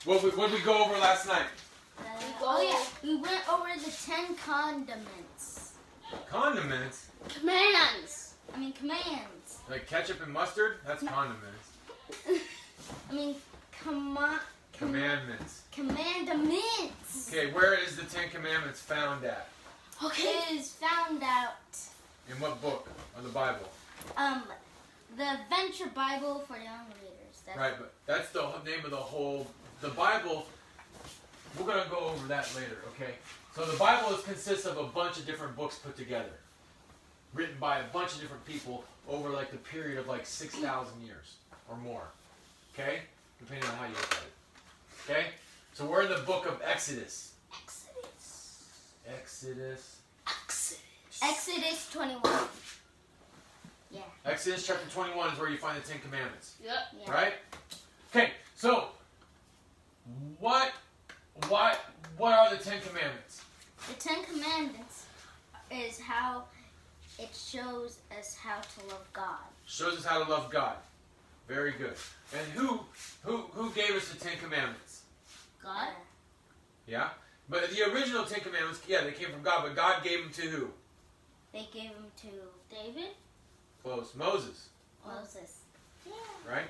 What did we go over last night? We went over the 10 condiments. Condiments? Commands. Like ketchup and mustard? That's condiments. Commandments. Commandments. Okay, where is the 10 Commandments found at? It is found out. In what book of the Bible? The Adventure Bible for Young Readers. Right, but that's the name of the Bible. We're going to go over that later, okay? So the Bible consists of a bunch of different books put together, written by a bunch of different people over like the period of like 6,000 years or more, okay? Depending on how you look at it, okay? So we're in the book of Exodus. Exodus 21. Yeah. Exodus chapter 21 is where you find the 10 Commandments. Yep. Yeah. Right? Okay, so what are the 10 Commandments? The 10 Commandments is how it shows us how to love God. Shows us how to love God. Very good. And who gave us the 10 Commandments? God. Yeah? But the original 10 Commandments, yeah, they came from God, but God gave them to who? They gave them to David. Close. Moses. Moses. Yeah. Right?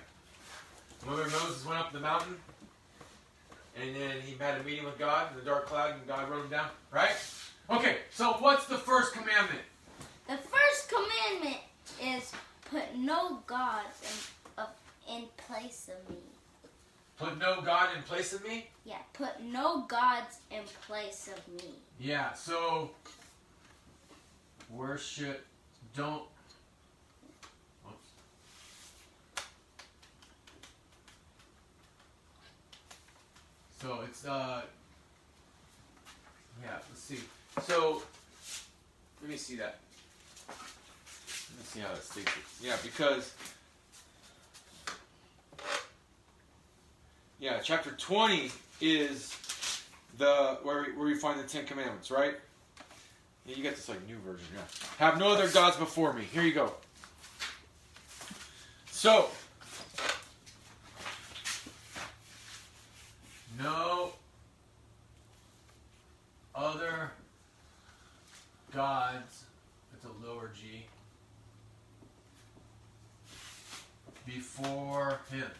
Remember Moses went up the mountain? And then he had a meeting with God in the dark cloud, and God wrote him down. Right? Okay, so what's the first commandment? The first commandment is put no gods in place of me. Put no God in place of me? Yeah, put no gods in place of me. Yeah, so worship, don't. Oops. So it's yeah, let's see. So let me see that. Let's see how that states it. Yeah, because yeah, chapter 20 is the where we find the 10 Commandments, right? Yeah, you got this like new version, yeah. Have no other gods before me. Here you go. So, no other gods, that's a lower G, before him.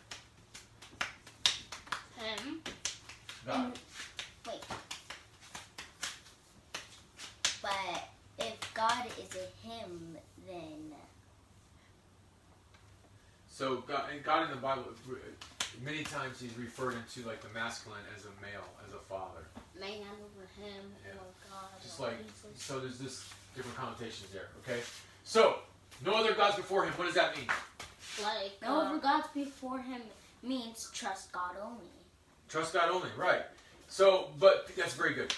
God. Wait. But if God is a him, then... So God in the Bible, many times he's referred into like the masculine as a male, as a father. Man over him, or God. Just like, so there's this different connotations there, okay? So, no other gods before him, what does that mean? Like, no other gods before him means trust God only. Trust God only, right. So, but that's very good.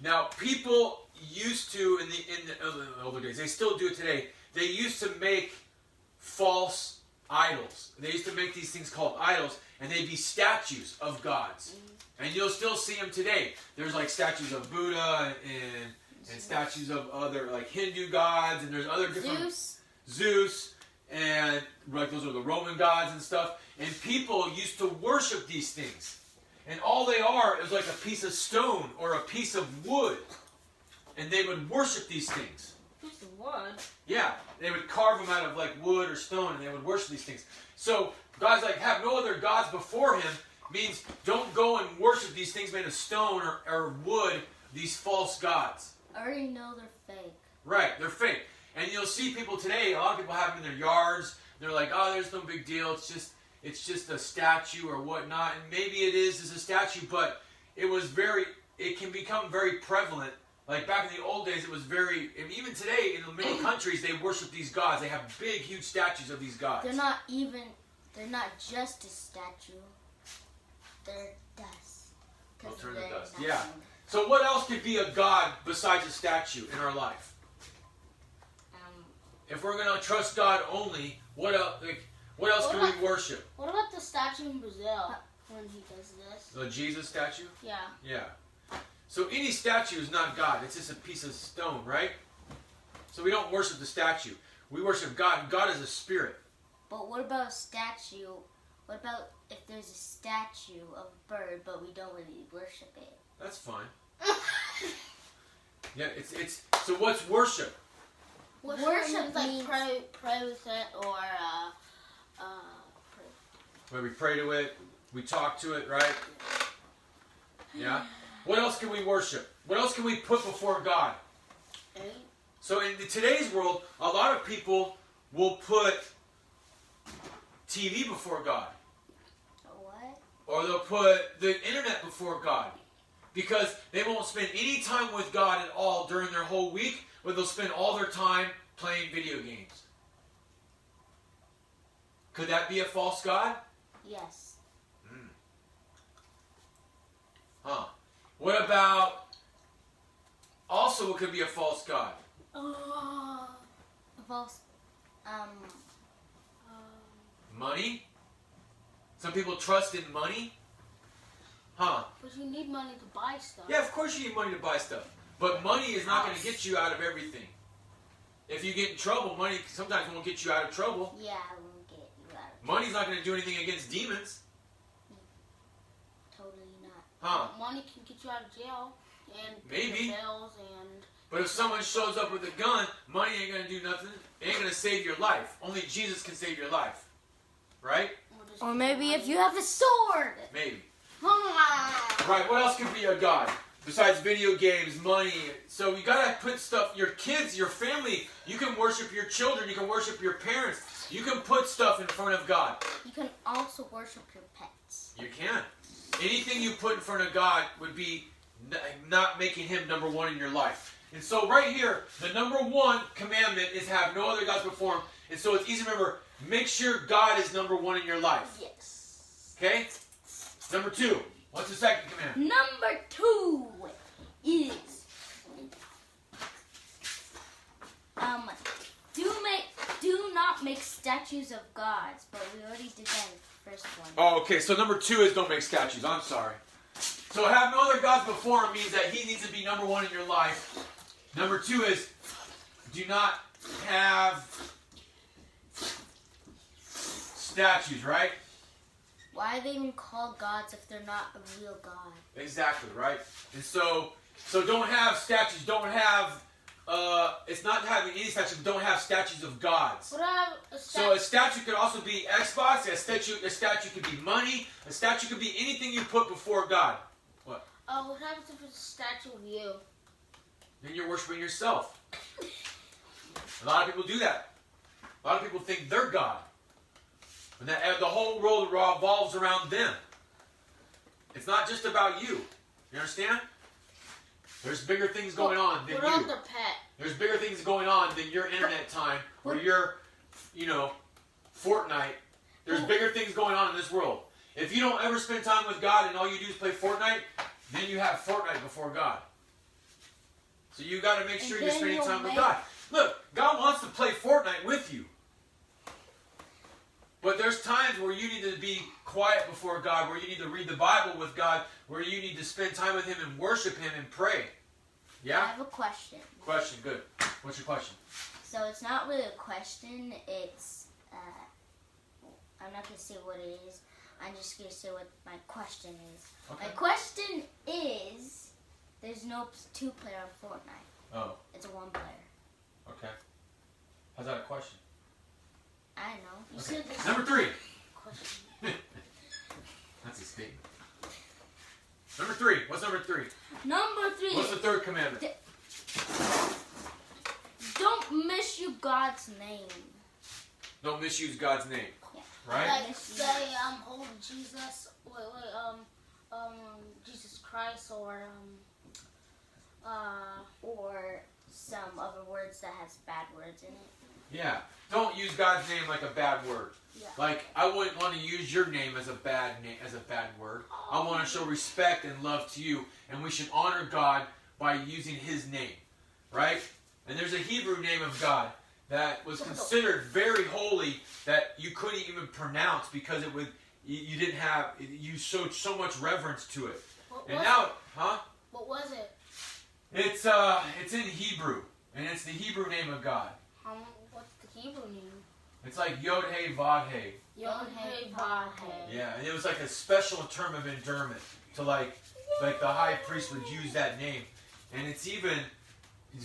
Now, people used to, in the older days, they still do it today, they used to make false idols. They used to make these things called idols, and they'd be statues of gods. Mm-hmm. And you'll still see them today. There's like statues of Buddha and statues of other like Hindu gods, and there's other different... Zeus, and like those are the Roman gods and stuff. And people used to worship these things. And all they are is like a piece of stone or a piece of wood. And they would worship these things. Piece of wood? Yeah. They would carve them out of like wood or stone, and they would worship these things. So God's like, have no other gods before him means don't go and worship these things made of stone or wood, these false gods. I already know they're fake. Right, they're fake. And you'll see people today, a lot of people have them in their yards. They're like, oh, there's no big deal. It's just a statue or whatnot. And maybe it is a statue, but it can become very prevalent. Like back in the old days, it was very, and even today in many countries, they worship these gods. They have big, huge statues of these gods. They're not just a statue. They're dust. They'll turn to dust. Yeah. So what else could be a god besides a statue in our life? If we're going to trust God only, what else can we worship? What about the statue in Brazil when he does this? The Jesus statue? Yeah. Yeah. So any statue is not God. It's just a piece of stone, right? So we don't worship the statue. We worship God. God is a spirit. But what about a statue What about if there's a statue of a bird, but we don't really worship it? That's fine. Yeah, it's so what's worship? Worship like means- pray with it or Where we pray to it, we talk to it, right? Yeah. What else can we worship? What else can we put before God? pray. So in today's world, a lot of people will put TV before God. What? Or they'll put the internet before God. Because they won't spend any time with God at all during their whole week, but they'll spend all their time playing video games. Could that be a false God? Yes. Huh. What about also what could be a false God? False. Money? Some people trust in money? Huh. But you need money to buy stuff. Yeah, of course you need money to buy stuff. But money is not going to get you out of everything. If you get in trouble, money sometimes won't get you out of trouble. Yeah, I won't get you out of Money's not going to do anything against demons. Totally not. Huh. Money can get you out of jail and Maybe. pay your bills and But if someone shows up with a gun, money ain't going to do nothing. It ain't going to save your life. Only Jesus can save your life. Right? just Or get maybe money. if you have a sword. Maybe. Ah. Right, what else could be a God? Besides video games, money. So you gotta put stuff, your kids, your family, you can worship your children, you can worship your parents. You can put stuff in front of God. You can also worship your pets. You can. Anything you put in front of God would be not making Him number one in your life. And so right here, the number one commandment is have no other gods before Him. And so it's easy to remember, make sure God is number one in your life. Yes. Okay? Number two, what's the second commandment? Number 2 is do not make statues of gods, but we already did that in the first one. Oh, okay. So number 2 is don't make statues. I'm sorry. So have no other gods before Him means that He needs to be number one in your life. Number 2 is do not have statues, right? Why are they even called gods if they're not a real god? Exactly, right? And so don't have statues. Don't have. It's not having any statues. But don't have statues of gods. What have a So a statue could also be Xbox. A statue could be money. A statue could be anything you put before God. what happens if it's a statue of you? Then you're worshiping yourself. A lot of people do that. A lot of people think they're God. And that the whole world revolves around them. It's not just about you. You understand? There's bigger things going on than What you. about the pet? There's bigger things going on than your internet time or your, Fortnite. There's bigger things going on in this world. If you don't ever spend time with God and all you do is play Fortnite, then you have Fortnite before God. So you got to make sure you're spending time with God. Look, God wants to play Fortnite with you. But there's times where you need to be quiet before God, where you need to read the Bible with God, where you need to spend time with Him and worship Him and pray. I Yeah? have a question. Question, good. What's your question? So it's not really a question. It's I'm not gonna say what it is. I'm just gonna say what my question is. Okay. My question is: there's no 2-player on Fortnite. Oh, It's a 1-player. okay. How's that a question? I don't know. You Okay. said this Number 3. Question. That's a statement. Number 3. What's number 3? Number 3. What's the third commandment? Don't misuse God's name. Don't misuse God's name. Yeah. Right? Like say holy Jesus, Jesus Christ or Or some other words that has bad words in it. Yeah. Don't use God's name like a bad word. Yeah. Like I wouldn't want to use your name as a bad word. I want to show respect and love to you, and we should honor God by using His name, right? And there's a Hebrew name of God that was considered very holy that you couldn't even pronounce because it would you didn't have you showed so much reverence to it. And now, what was it? It's in Hebrew, and it's the Hebrew name of God. What's the Hebrew name? It's like Yod Hey Vod Hey. Yod Hey Vav Hey. Yeah, and it was like a special term of endearment to like the high priest would use that name. And it's even,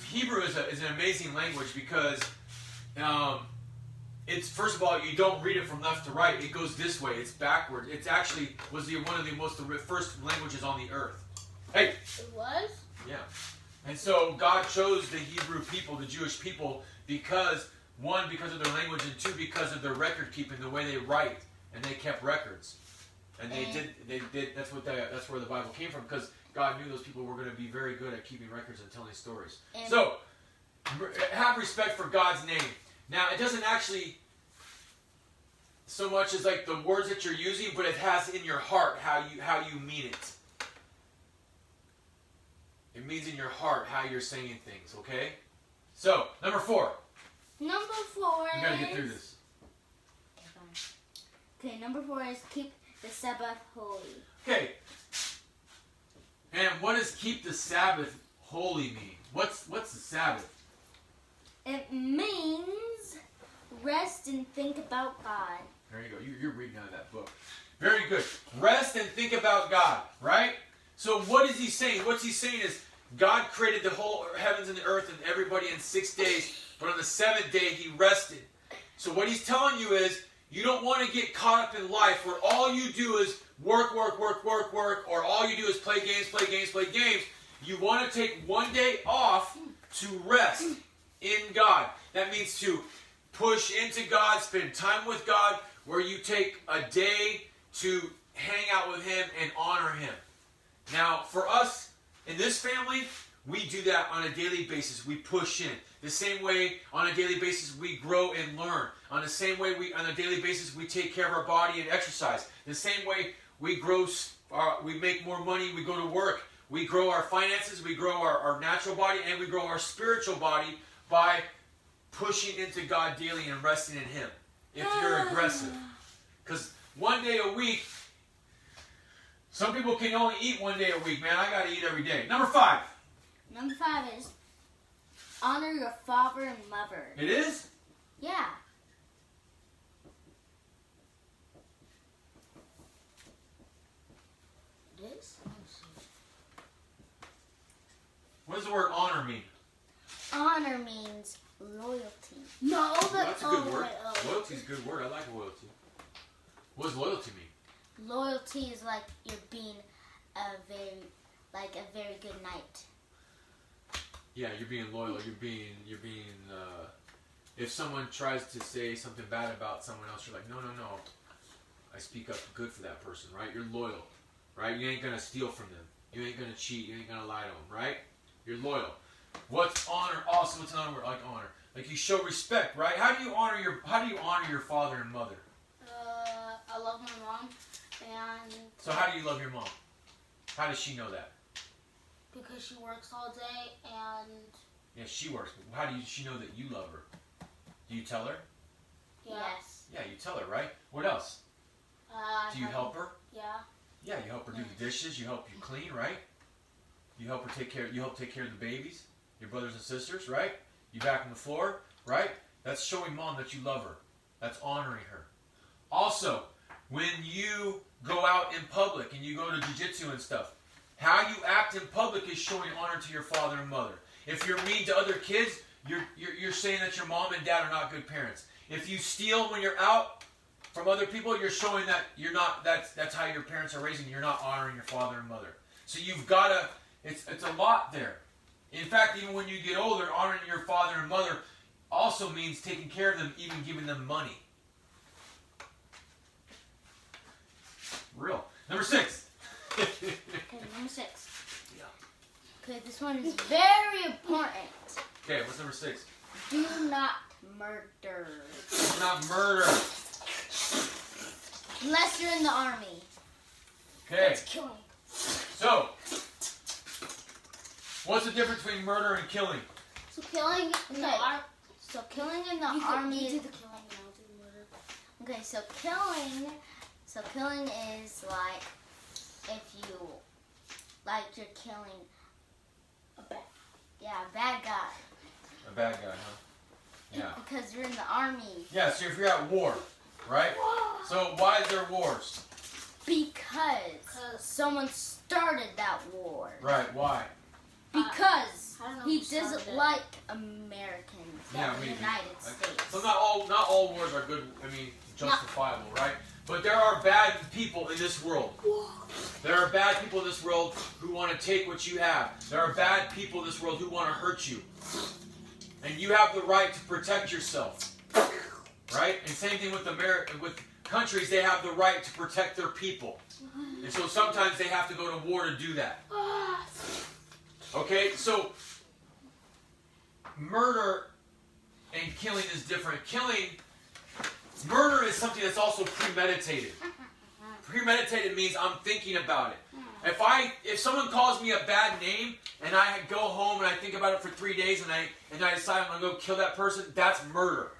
Hebrew is an amazing language because it's, first of all, you don't read it from left to right. It goes this way. It's backward. It's actually was one of the first languages on the earth. Hey! It was? Yeah. And so God chose the Hebrew people, the Jewish people, because, one, because of their language, and two, because of their record keeping, the way they write, and they kept records. And they did, that's where the Bible came from, because God knew those people were going to be very good at keeping records and telling stories. And So, have respect for God's name. Now, it doesn't actually so much as like the words that you're using, but it has in your heart how you mean it. It means in your heart how you're saying things, okay? So, number 4. Number 4 You gotta get through this. Okay, fine. Okay, number 4 is keep the Sabbath holy. Okay. And what does keep the Sabbath holy mean? What's the Sabbath? It means rest and think about God. There you go. You're reading out of that book. Very good. Rest and think about God, right? So what is he saying? What's he saying is God created the whole heavens and the earth and everybody in 6 days, but on the 7th day he rested. So what he's telling you is you don't want to get caught up in life where all you do is work, or all you do is play games. You want to take one day off to rest in God. That means to push into God, spend time with God, where you take a day to hang out with him and honor him. Now, for us in this family, we do that on a daily basis. We push in. The same way on a daily basis we grow and learn. On the same way on a daily basis we take care of our body and exercise. The same way we grow, we make more money, we go to work. We grow our finances, we grow our natural body, and we grow our spiritual body by pushing into God daily and resting in him. If you're aggressive. Because one day a week, some people can only eat one day a week, man. I got to eat every day. Number 5. Number 5 is honor your father and mother. It is? Yeah. It is? What does the word honor mean? Honor means loyalty. No, That's a good word. wait, Loyalty is a good word. I like loyalty. What does loyalty mean? Loyalty is like you're being a very good knight. Yeah, you're being loyal. You're being. If someone tries to say something bad about someone else, you're like, no. I speak up good for that person, right? You're loyal, right? You ain't gonna steal from them. You ain't gonna cheat. You ain't gonna lie to them, right? You're loyal. What's honor? Also, what's another word like honor? Like you show respect, right? How do you honor your father and mother? I love my mom, and So how do you love your mom? How does she know that? because she works all day, and Yeah, she works. But how does she know that you love her? Do you tell her? yeah. Yes. Yeah, you tell her, right? What else? Do you help her? Yeah. Yeah, you help her do the dishes. You help you clean, right? You help her take care. You help take care of the babies, your brothers and sisters, right? You vacuum the floor, right? That's showing mom that you love her. That's honoring her. Also, when you go out in public and you go to jiu-jitsu and stuff, how you act in public is showing honor to your father and mother. If you're mean to other kids, you're saying that your mom and dad are not good parents. If you steal when you're out from other people, you're showing that you're not. That's how your parents are raising you. You're not honoring your father and mother. So you've got to. It's a lot there. In fact, even when you get older, honoring your father and mother also means taking care of them, even giving them money. Real. Number 6. Okay, number 6. Yeah. Okay, this one is very important. Okay, what's number 6? Do not murder. Do not murder. Unless you're in the army. Okay, That's killing. so what's the difference between murder and killing? So killing in the Okay. army. So killing in the You army. do the killing, and I'll do the murder. Okay, so killing is like if you you're killing A bat. a bad guy. A bad guy, huh? Yeah. Because you're in the army. Yeah, so if you're at war, right? So why is there wars? Because someone started that war. Right, why? Because I don't know he who started doesn't it. like Americans Yeah, in the maybe. United States. So not all wars are good, justifiable, right? But there are bad people in this world. There are bad people in this world who want to take what you have. There are bad people in this world who want to hurt you. And you have the right to protect yourself. Right? And same thing with with countries, they have the right to protect their people. And so sometimes they have to go to war to do that. Okay, so murder and killing is different. Murder is something that's also premeditated. Premeditated means I'm thinking about it. If someone calls me a bad name and I go home and I think about it for 3 days and I decide I'm gonna go kill that person, that's murder.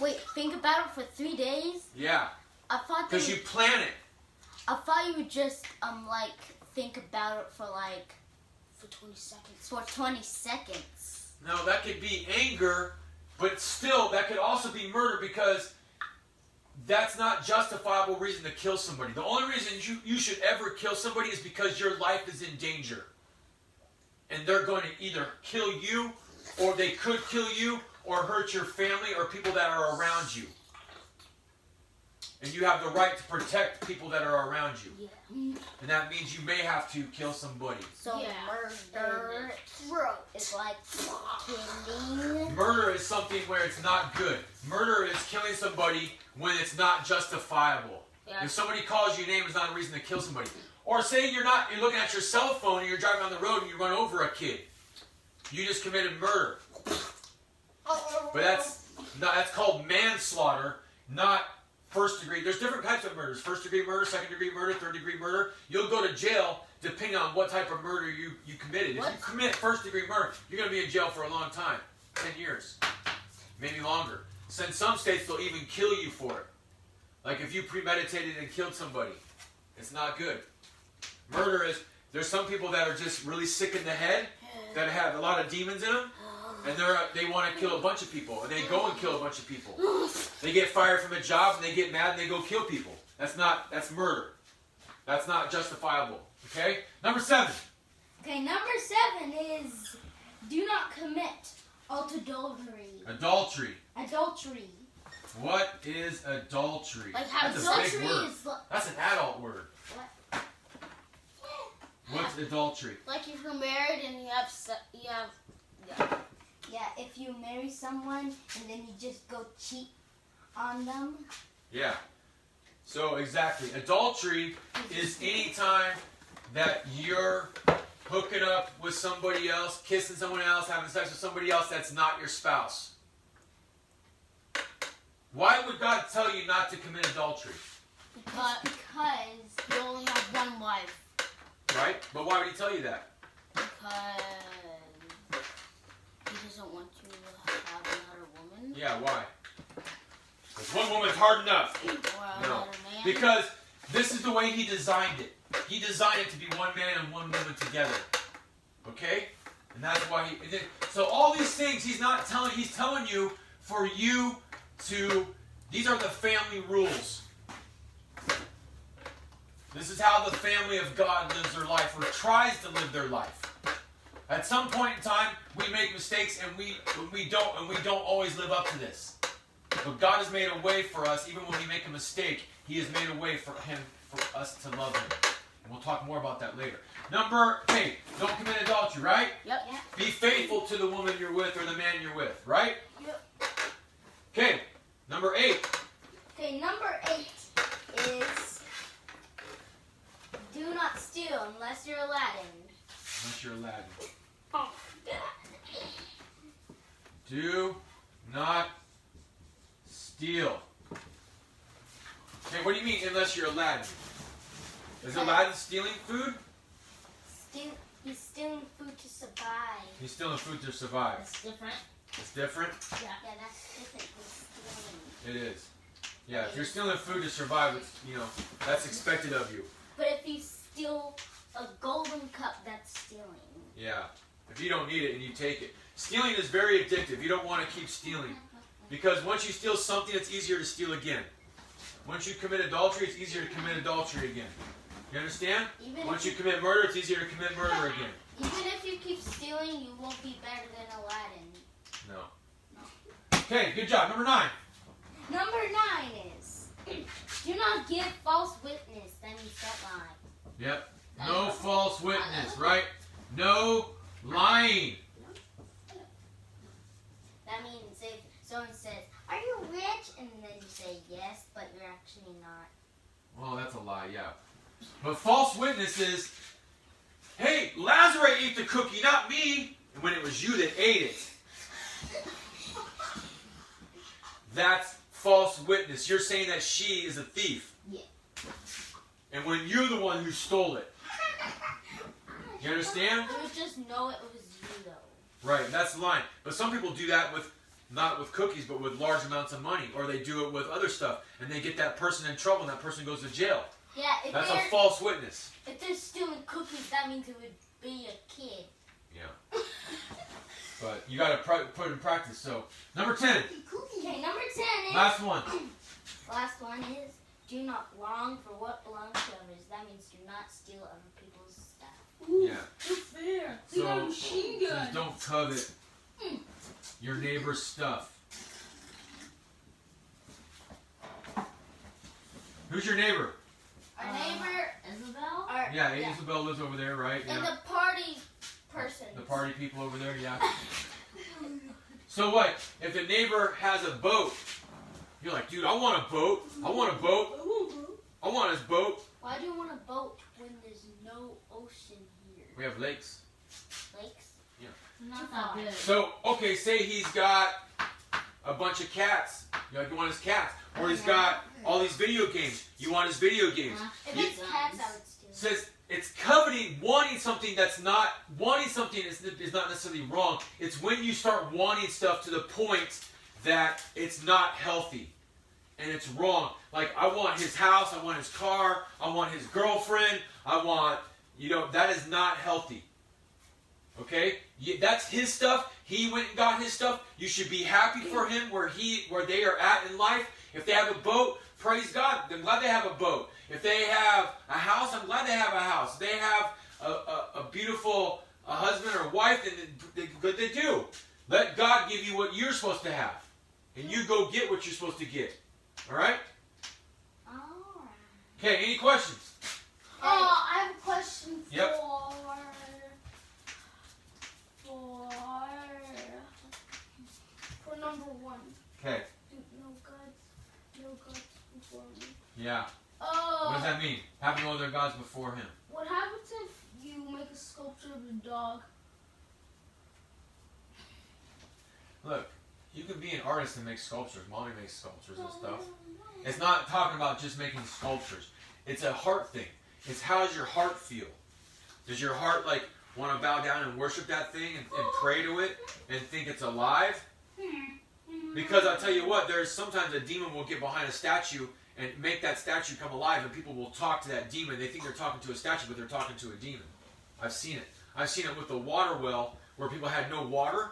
Wait, think about it for 3 days? Yeah, I thought because you plan it. I thought you would just think about it for For 20 seconds. 20 seconds. No, that could be anger, but still that could also be murder because that's not justifiable reason to kill somebody. The only reason you should ever kill somebody is because your life is in danger. And they're going to either kill you, or they could kill you, or hurt your family or people that are around you. And you have the right to protect people that are around you. Yeah. And that means you may have to kill somebody. So Yeah. murder is like killing. Murder is something where it's not good. Murder is killing somebody when it's not justifiable. Yeah. If somebody calls you a name, it's not a reason to kill somebody. Or say you're looking at your cell phone and you're driving on the road and you run over a kid. You just committed murder. But that's called manslaughter, not first degree. There's different types of murders. First degree murder, second degree murder, third degree murder. You'll go to jail depending on what type of murder you committed. If you commit first degree murder, you're going to be in jail for a long time. 10 years. Maybe longer. So in some states, they'll even kill you for it. Like if you premeditated and killed somebody. It's not good. Murder is, there's some people that are just really sick in the head, that have a lot of demons in them, and they want to kill a bunch of people, and they go and kill a bunch of people. They get fired from a job, and they get mad, and they go kill people. That's murder. That's not justifiable. Okay? Number 7. Okay, number 7 is do not commit adultery. Adultery. Adultery. What is adultery? Like how That's a Adultery big word. is That's an adult word. What's adultery? like if you're married and you have yeah, if you marry someone and then you just go cheat on them. Yeah. So exactly. Adultery is any time that you're hooking up with somebody else, kissing someone else, having sex with somebody else that's not your spouse. Why would God tell you not to commit adultery? because Because you only have one wife. Right? But why would he tell you that? Because he doesn't want you to have another woman Yeah, why? Because one woman's hard enough. or No. another man. Because this is the way he designed it. He designed it to be one man and one woman together. Okay? And that's why so all these things he's telling you for you to, these are the family rules. This is how the family of God lives their life, or tries to live their life. At some point in time, we make mistakes and we don't always live up to this. But God has made a way for us, even when we make a mistake, He has made a way for us to love Him. And we'll talk more about that later. Number 8, don't commit adultery, right? Yep. Be faithful to the woman you're with or the man you're with, right? Yep. Okay, number 8. Okay, number 8 is do not steal unless you're Aladdin. Unless you're Aladdin. Do not steal. Okay, what do you mean unless you're Aladdin? Is Aladdin stealing food? He's stealing food to survive. He's stealing food to survive. It's different. It's different? Yeah, that's different than stealing. It is. Yeah, if you're stealing food to survive, it's, that's expected of you. But if you steal a golden cup, that's stealing. Yeah. If you don't need it and you take it. Stealing is very addictive. You don't want to keep stealing. Because once you steal something, it's easier to steal again. Once you commit adultery, it's easier to commit adultery again. You understand? Once you commit murder, it's easier to commit murder again. Even if you keep stealing, you won't be better than Aladdin. No. Okay, good job. Number 9. Number 9 is, do not give false witness, then you set lie. Yep. No false witness, right? No lying. That means if someone says, "Are you rich?" and then you say yes, but you're actually not. Well, that's a lie, yeah. But false witness is, hey, Lazarus ate the cookie, not me, when it was you that ate it. That's false witness. You're saying that she is a thief. Yeah. And when you're the one who stole it. You understand? You would just know it was you, though. Right, that's lying. But some people do that with, not with cookies, but with large amounts of money. Or they do it with other stuff. And they get that person in trouble and that person goes to jail. Yeah, if That's a they're, false witness. if they're stealing cookies, that means it would be a kid. Yeah. But you got to put it in practice. So, number 10. Okay, number 10 is... Last one. Last one is, do not long for what belongs to others. That means do not steal other people's stuff. Ooh, Yeah. so fair. We So, got a machine gun. says don't covet your neighbor's stuff. Who's your neighbor? Our neighbor... Isabel? Our, Yeah, Isabel lives over there, right? And Yeah. the party person. The party people over there, yeah. So what? If the neighbor has a boat, you're like, dude, I want a boat. I want a boat. I want his boat. Why do you want a boat when there's no ocean here? We have lakes. Lakes? Not that good. So, okay, say he's got a bunch of cats. You want his cats. Or he's got all these video games. You want his video games. If You- it's cats, I would steal. Says it's coveting, wanting something that's not, wanting something is not necessarily wrong. It's when you start wanting stuff to the point that it's not healthy and it's wrong. Like, I want his house, I want his car, I want his girlfriend, I want, that is not healthy. Okay? That's his stuff. He went and got his stuff. You should be happy for him where they are at in life. If they have a boat, praise God. I'm glad they have a boat. If they have a house, I'm glad they have a house. If they have a beautiful husband or wife, then good they do. Let God give you what you're supposed to have. And you go get what you're supposed to get. All right? Alright. Okay, any questions? Oh, I have a question Yep. for number 1. Okay. No gods before me. Yeah. What does that mean? Have no other gods before him. What happens if you make a sculpture of a dog? Look, you can be an artist and make sculptures. Mommy makes sculptures and stuff. It's not talking about just making sculptures. It's a heart thing. It's how does your heart feel? Does your heart want to bow down and worship that thing and pray to it and think it's alive? Because I'll tell you what, there's sometimes a demon will get behind a statue and make that statue come alive, and people will talk to that demon. They think they're talking to a statue, but they're talking to a demon. I've seen it. I've seen it with the water well where people had no water,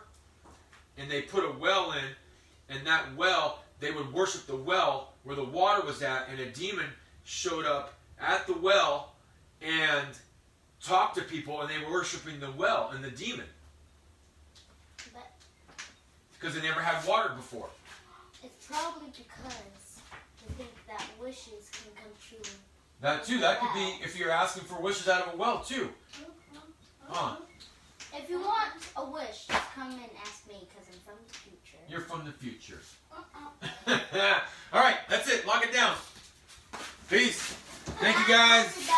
and they put a well in, and that well, they would worship the well where the water was at, and a demon showed up at the well and talked to people, and they were worshiping the well and the demon. Because they never had water before. It's probably because they think that wishes can come true. That too, that could be if you're asking for wishes out of a well too. Huh. If you want A wish, just come and ask me because I'm from the future. You're from the future. Alright, that's it. Lock it down. Peace. Thank you guys.